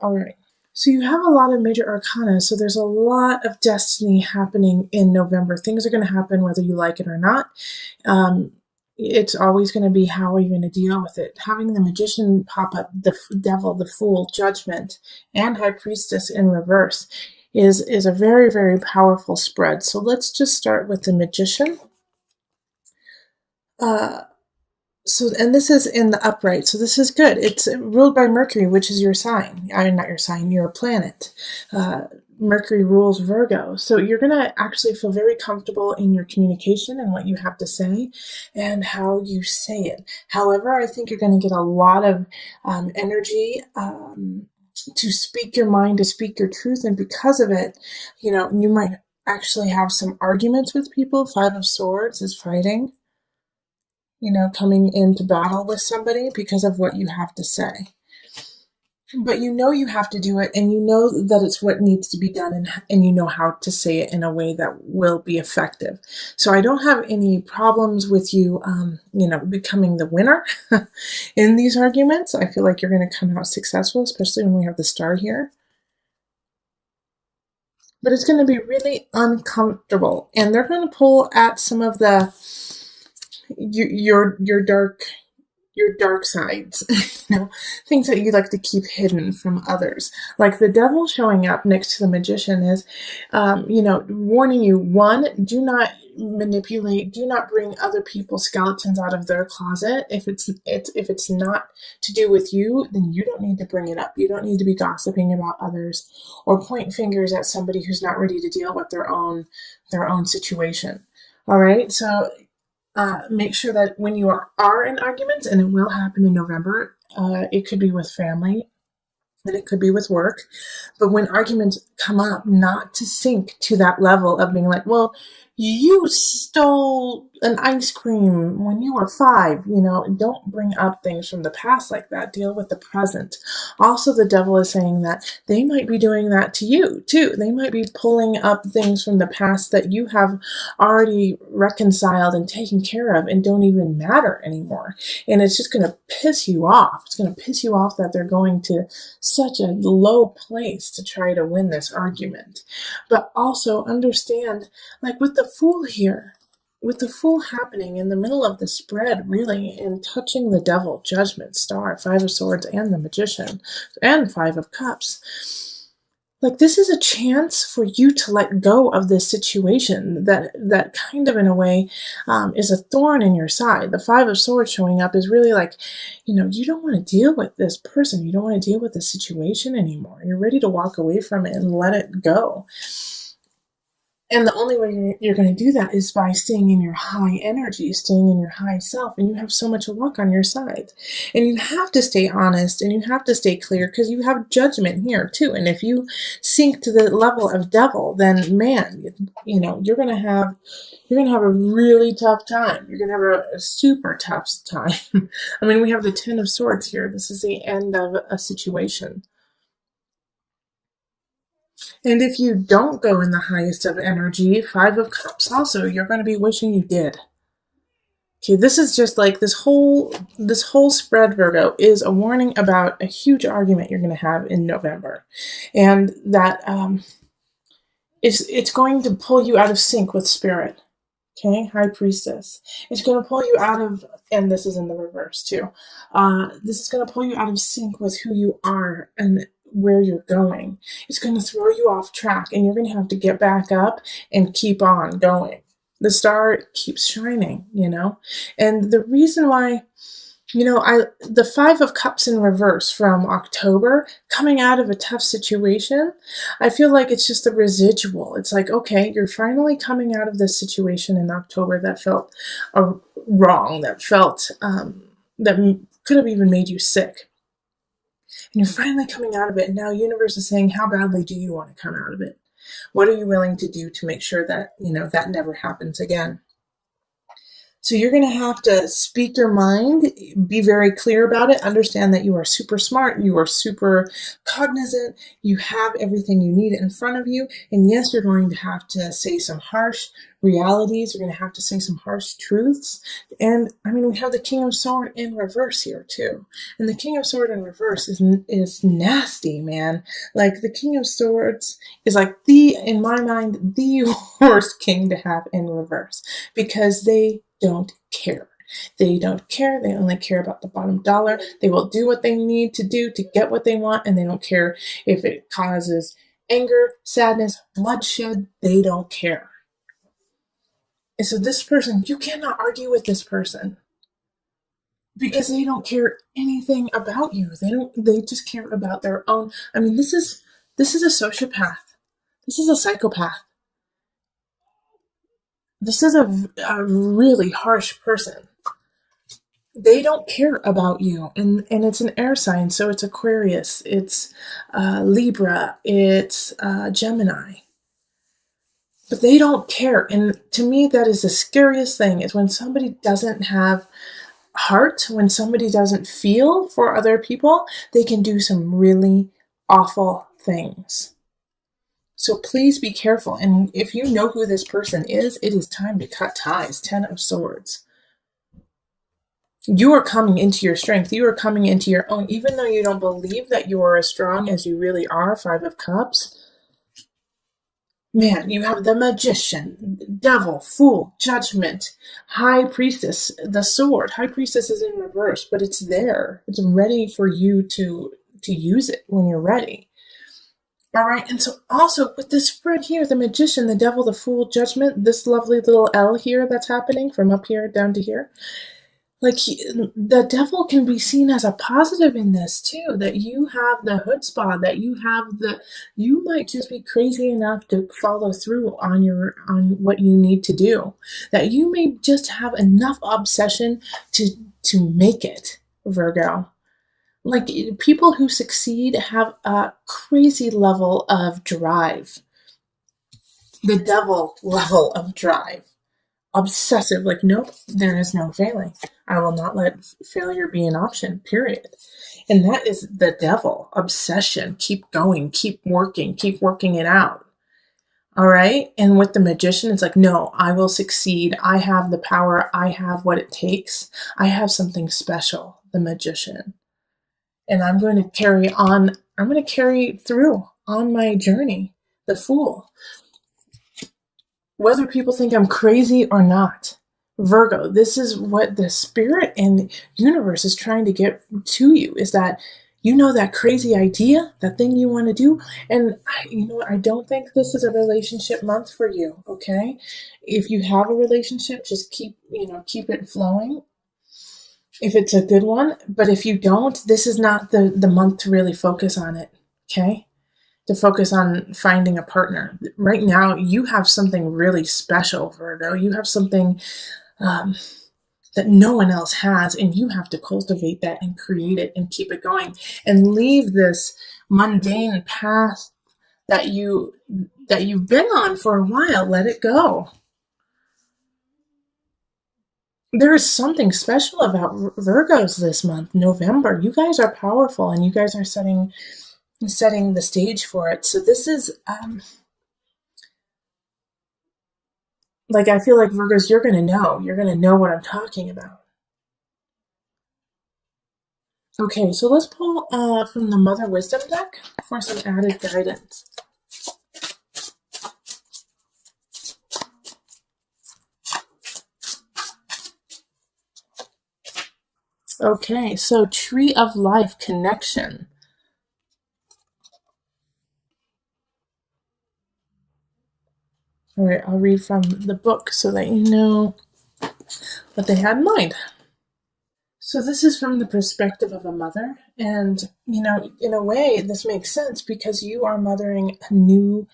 All right. So you have a lot of major arcana, so there's a lot of destiny happening in November. Things are going to happen whether you like it or not. It's always going to be, how are you going to deal with it? Having the Magician pop up, the Devil, the Fool, Judgment, and High Priestess in reverse is a very, very powerful spread. So let's just start with the Magician. And this is in the upright, so this is good. It's ruled by Mercury, which is your sign. Not your sign, your planet. Mercury rules Virgo. So you're going to actually feel very comfortable in your communication and what you have to say and how you say it. However, I think you're going to get a lot of energy to speak your mind, to speak your truth. And because of it, you might actually have some arguments with people. Five of Swords is fighting. Coming into battle with somebody because of what you have to say. But you have to do it, and that it's what needs to be done, and you know how to say it in a way that will be effective. So I don't have any problems with you, becoming the winner in these arguments. I feel like you're going to come out successful, especially when we have the star here. But it's going to be really uncomfortable, and they're going to pull at some of the your dark sides, things that you like to keep hidden from others. Like the Devil showing up next to the Magician is, warning you, one, do not manipulate, do not bring other people's skeletons out of their closet. If it's not to do with you, then you don't need to bring it up. You don't need to be gossiping about others or point fingers at somebody who's not ready to deal with their own situation. All right, so make sure that when you are in arguments, and it will happen in November, it could be with family and it could be with work, but when arguments come up, not to sink to that level of being like, well, you stole an ice cream when you were 5, don't bring up things from the past like that. Deal with the present. Also, the Devil is saying that they might be doing that to you too. They might be pulling up things from the past that you have already reconciled and taken care of and don't even matter anymore. And it's just going to piss you off. It's going to piss you off that they're going to such a low place to try to win this argument. But also understand, like with the Fool here, with the Fool happening in the middle of the spread, really, and touching the Devil, Judgment, Star, Five of Swords, and the Magician, and Five of Cups, like this is a chance for you to let go of this situation that kind of, in a way, is a thorn in your side. The Five of Swords showing up is really like, you don't want to deal with this person. You don't want to deal with the situation anymore. You're ready to walk away from it and let it go. And the only way you're going to do that is by staying in your high energy, staying in your high self, and you have so much luck on your side. And you have to stay honest, and you have to stay clear, because you have Judgment here too. And if you sink to the level of Devil, then man, you're going to have a really tough time. You're going to have a super tough time. I mean, we have the Ten of Swords here. This is the end of a situation. And if you don't go in the highest of energy, Five of Cups also, you're going to be wishing you did. Okay, this is just like this whole spread, Virgo, is a warning about a huge argument you're going to have in November. And that it's going to pull you out of sync with spirit. Okay, High Priestess. It's going to pull you out of, and this is in the reverse too, this is going to pull you out of sync with who you are and where you're going. It's going to throw you off track, and you're going to have to get back up and keep on going. The star keeps shining, and the reason why, the Five of Cups in reverse from October, coming out of a tough situation, I feel like it's just a residual. It's like, okay, you're finally coming out of this situation in October that felt wrong, that felt, that could have even made you sick. And you're finally coming out of it, and now universe is saying, how badly do you want to come out of it? What are you willing to do to make sure that, that never happens again? So you're going to have to speak your mind, be very clear about it, understand that you are super smart, you are super cognizant, you have everything you need in front of you. And yes, you're going to have to say some harsh realities. You're going to have to say some harsh truths. And I mean, we have the King of Sword in reverse here too. And the King of Sword in reverse is nasty, man. Like the King of Swords is like in my mind, the worst king to have in reverse because they don't care. They don't care. They only care about the bottom dollar. They will do what they need to do to get what they want, and they don't care if it causes anger, sadness, bloodshed. They don't care. And so this person, you cannot argue with this person because they don't care anything about you. They just care about their own. I mean, this is a sociopath. This is a psychopath. This is a really harsh person. They don't care about you, and it's an air sign, so it's Aquarius, it's Libra, it's Gemini, but they don't care. And to me, that is the scariest thing, is when somebody doesn't have heart, when somebody doesn't feel for other people, they can do some really awful things. So please be careful, and if you know who this person is, it is time to cut ties. 10 of Swords. You are coming into your strength. You are coming into your own, even though you don't believe that you are as strong as you really are. 5 of Cups. Man, you have the Magician, Devil, Fool, Judgment, High Priestess, the Sword. High Priestess is in reverse, but it's there. It's ready for you to use it when you're ready. All right, and so also with this spread here, the Magician, the Devil, the Fool, Judgment, this lovely little L here that's happening from up here down to here. Like the devil can be seen as a positive in this too, that you have the chutzpah, that you might just be crazy enough to follow through on what you need to do, that you may just have enough obsession to make it, Virgo. Like people who succeed have a crazy level of drive, the devil level of drive. Obsessive, like, nope, there is no failing. I will not let failure be an option, period. And that is the devil. Obsession. Keep going, keep working it out. All right. And with the Magician, it's like, no, I will succeed. I have the power. I have what it takes. I have something special, the Magician. And I'm going to carry through on my journey, the Fool. Whether people think I'm crazy or not. Virgo, this is what the spirit and universe is trying to get to you, is that you know that crazy idea, that thing you want to do. And I don't think this is a relationship month for you, okay? If you have a relationship, just keep it flowing if it's a good one. But if you don't, this is not the month to really focus on it, okay? To focus on finding a partner. Right now, you have something really special, Virgo. You have something that no one else has, and you have to cultivate that and create it and keep it going and leave this mundane path that you've been on for a while. Let it go. There is something special about Virgos this month, November. You guys are powerful, and you guys are setting the stage for it. So this is like, I feel like Virgos, you're gonna know what I'm talking about. Okay, so let's pull from the Mother Wisdom deck for some added guidance. Okay, so Tree of Life connection. All right, I'll read from the book so that you know what they had in mind. So this is from the perspective of a mother, and in a way this makes sense because you are mothering a new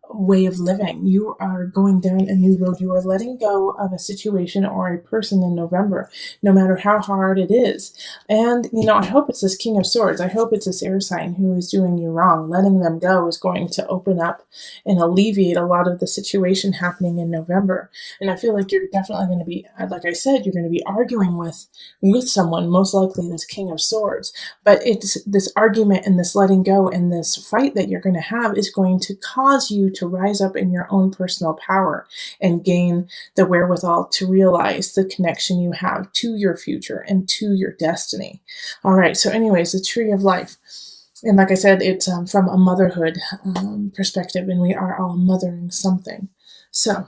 way of living. You are going down a new road. You are letting go of a situation or a person in November, no matter how hard it is. And, I hope it's this King of Swords. I hope it's this air sign who is doing you wrong. Letting them go is going to open up and alleviate a lot of the situation happening in November. And I feel like you're definitely going to be, like I said, you're going to be arguing with someone, most likely this King of Swords. But it's this argument and this letting go and this fight that you're going to have is going to cause you to rise up in your own personal power and gain the wherewithal to realize the connection you have to your future and to your destiny. All right. So anyways, the tree of life. And like I said, it's from a motherhood perspective, and we are all mothering something. So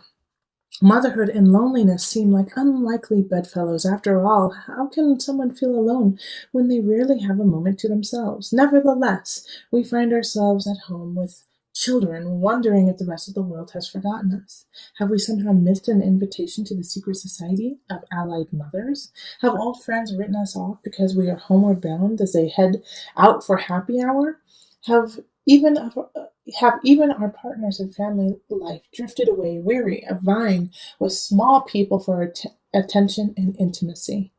motherhood and loneliness seem like unlikely bedfellows. After all, how can someone feel alone when they rarely have a moment to themselves? Nevertheless, we find ourselves at home with children, wondering if the rest of the world has forgotten us. Have we somehow missed an invitation to the secret society of allied mothers? Have old friends written us off because we are homeward bound as they head out for happy hour? Have even our partners in family life drifted away, weary of vying with small people for attention and intimacy?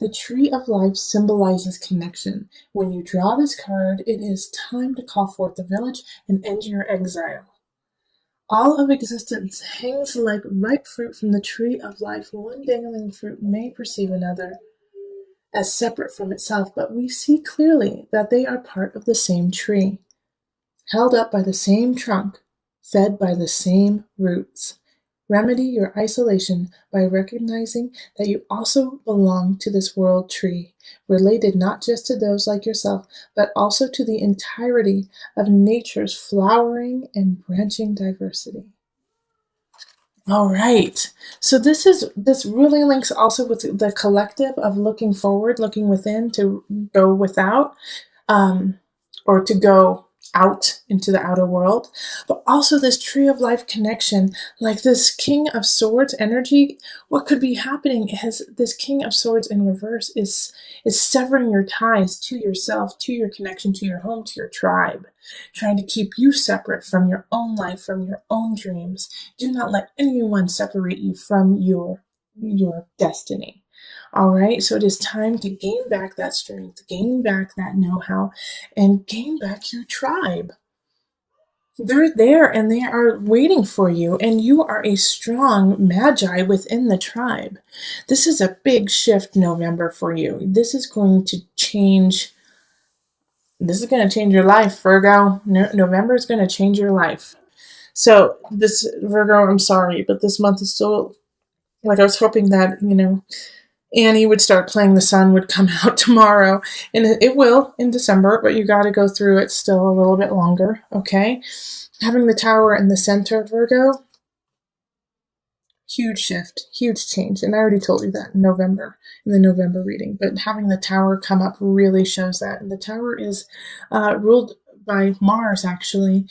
The tree of life symbolizes connection. When you draw this card, it is time to call forth the village and end your exile. All of existence hangs like ripe fruit from the tree of life. One dangling fruit may perceive another as separate from itself, but we see clearly that they are part of the same tree, held up by the same trunk, fed by the same roots. Remedy your isolation by recognizing that you also belong to this world tree, related not just to those like yourself, but also to the entirety of nature's flowering and branching diversity. All right. So this really links also with the collective of looking forward, looking within to go without, or to go out into the outer world, but also this tree of life connection, like this King of Swords energy. What could be happening is this King of Swords in reverse is severing your ties to yourself, to your connection, to your home, to your tribe, trying to keep you separate from your own life, from your own dreams. Do not let anyone separate you from your destiny. All right, so it is time to gain back that strength, gain back that know-how, and gain back your tribe. They're there and they are waiting for you, and you are a strong magi within the tribe. This is a big shift November for you. This is going to change your life, Virgo. November is going to change your life. So this, Virgo, I'm sorry, but this month is still, like, I was hoping that, Annie would start playing, the sun would come out tomorrow, and it will in December, but you got to go through it still a little bit longer, okay? Having the tower in the center, Virgo, huge shift, huge change, and I already told you that in the November reading, but having the tower come up really shows that, and the tower is ruled by Mars, actually.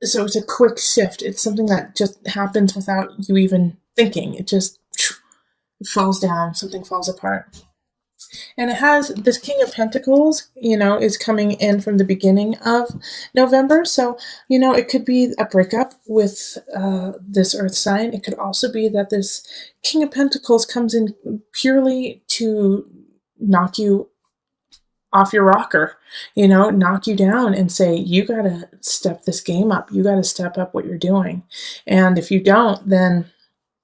So it's a quick shift. It's something that just happens without you even thinking. It just falls down, something falls apart. And it has this King of Pentacles, is coming in from the beginning of November. So, it could be a breakup with this earth sign. It could also be that this King of Pentacles comes in purely to knock you off your rocker, knock you down and say, you got to step this game up. You got to step up what you're doing. And if you don't, then,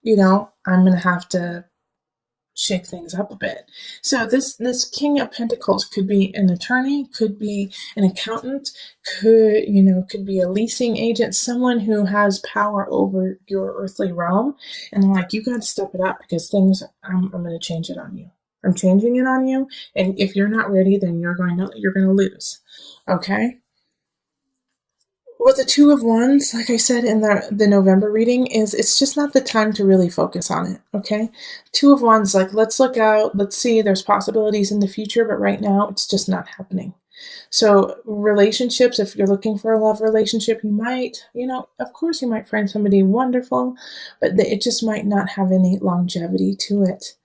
I'm going to have to shake things up a bit. So this King of Pentacles could be an attorney, could be an accountant, could be a leasing agent, someone who has power over your earthly realm. And they're like, you got to step it up because I'm going to change it on you. I'm changing it on you. And if you're not ready, then you're going to lose. Okay? Well, the Two of Wands, like I said in the November reading, it's just not the time to really focus on it, okay? Two of Wands, like, let's look out, let's see, there's possibilities in the future, but right now it's just not happening. So relationships, if you're looking for a love relationship, you might, of course you might find somebody wonderful, but it just might not have any longevity to it.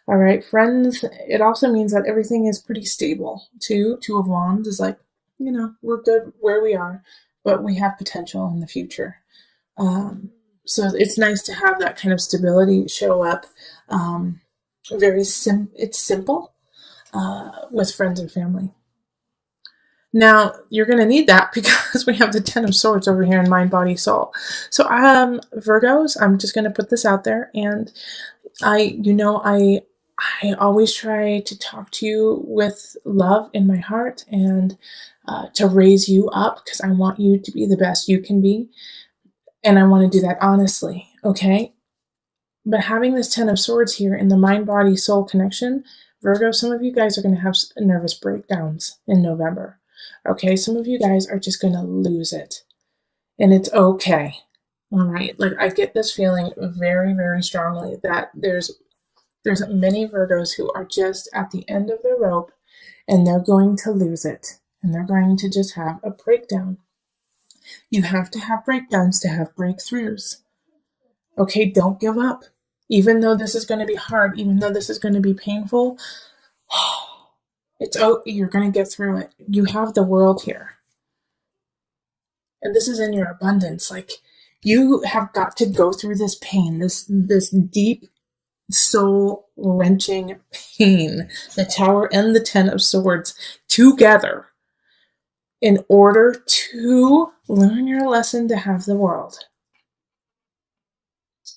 All right, friends, it also means that everything is pretty stable, too. Two of Wands is like, we're good where we are. but we have potential in the future. So it's nice to have that kind of stability show up. It's simple with friends and family. Now, you're going to need that because we have the Ten of Swords over here in mind, body, soul. So, Virgos, I'm just going to put this out there. And I always try to talk to you with love in my heart and to raise you up because I want you to be the best you can be. And I want to do that honestly, okay? But having this Ten of Swords here in the mind, body, soul connection, Virgo, some of you guys are going to have nervous breakdowns in November. Okay, some of you guys are just going to lose it. And it's okay. All right, like I get this feeling very, very strongly that there's many Virgos who are just at the end of the rope and they're going to lose it. And they're going to just have a breakdown. You have to have breakdowns to have breakthroughs. Okay, don't give up. Even though this is going to be hard, even though this is going to be painful, you're going to get through it. You have the world here. And this is in your abundance. Like, you have got to go through this pain, this deep, soul-wrenching pain, the Tower and the Ten of Swords together in order to learn your lesson to have the world.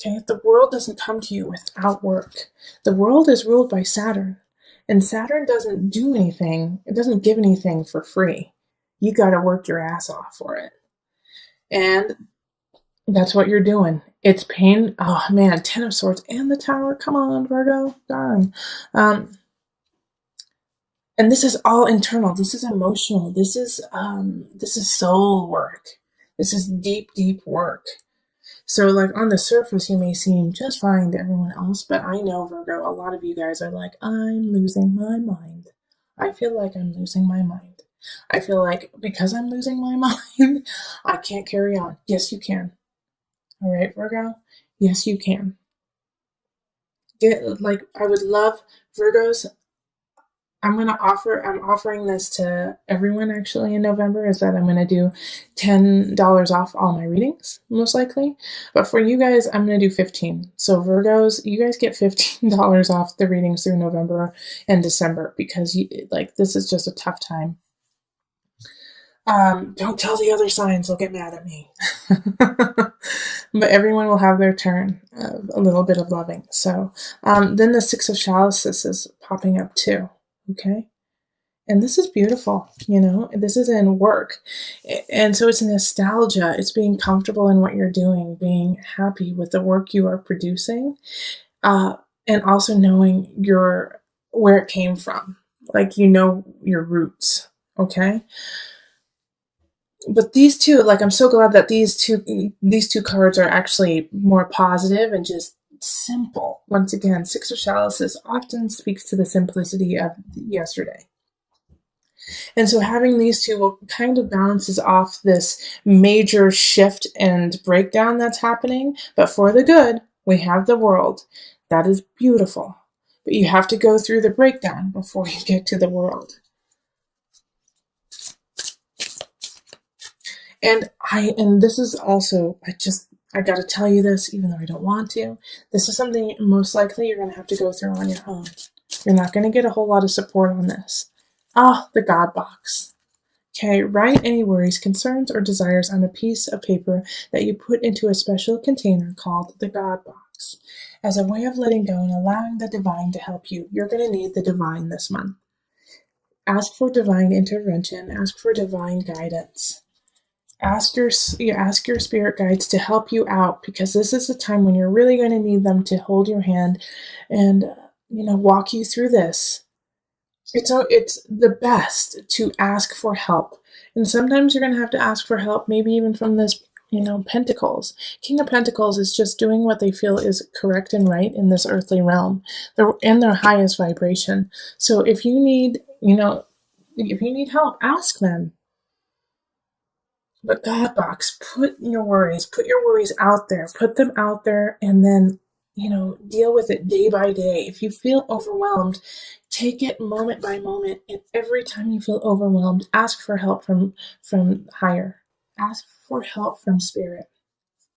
Okay, the world doesn't come to you without work. The world is ruled by Saturn. And Saturn doesn't do anything. It doesn't give anything for free. You got to work your ass off for it. And that's what you're doing. It's pain. Oh man, Ten of Swords and the Tower. Come on, Virgo. Darn. And this is all internal. This is emotional. This is soul work. This is deep, deep work. So, like, on the surface, you may seem just fine to everyone else, but I know, Virgo, a lot of you guys are like, I'm losing my mind. I feel like I'm losing my mind. I feel like because I'm losing my mind, I can't carry on. Yes, you can. All right, Virgo? Yes, you can. I would love, Virgos, I'm offering this to everyone actually in November, is that I'm going to do $10 off all my readings, most likely. But for you guys, I'm going to do $15. So Virgos, you guys get $15 off the readings through November and December because this is just a tough time. Don't tell the other signs, they'll get mad at me. But everyone will have their turn of a little bit of loving. So then the Six of Chalices is popping up too. Okay. And this is beautiful, this is in work. And so it's nostalgia. It's being comfortable in what you're doing, being happy with the work you are producing, and also knowing where it came from. Like, your roots. Okay. But these two, I'm so glad that these two cards are actually more positive and just simple. Once again, Six of Chalices often speaks to the simplicity of yesterday. And so having these two kind of balances off this major shift and breakdown that's happening. But for the good, we have the world. That is beautiful. But you have to go through the breakdown before you get to the world. And this is also, I got to tell you this, even though I don't want to. This is something most likely you're going to have to go through on your own. You're not going to get a whole lot of support on this. The God box. Okay, write any worries, concerns, or desires on a piece of paper that you put into a special container called the God box. As a way of letting go and allowing the divine to help you, you're going to need the divine this month. Ask for divine intervention. Ask for divine guidance. Ask your spirit guides to help you out, because this is the time when you're really going to need them to hold your hand and walk you through this. It's the best to ask for help, and sometimes you're going to have to ask for help, maybe even from this Pentacles. King of Pentacles is just doing what they feel is correct and right in this earthly realm. They're in their highest vibration. So if you need help, ask them. But God box, put your worries out there, put them out there, and then, deal with it day by day. If you feel overwhelmed, take it moment by moment. And every time you feel overwhelmed, ask for help from higher. ask for help from spirit.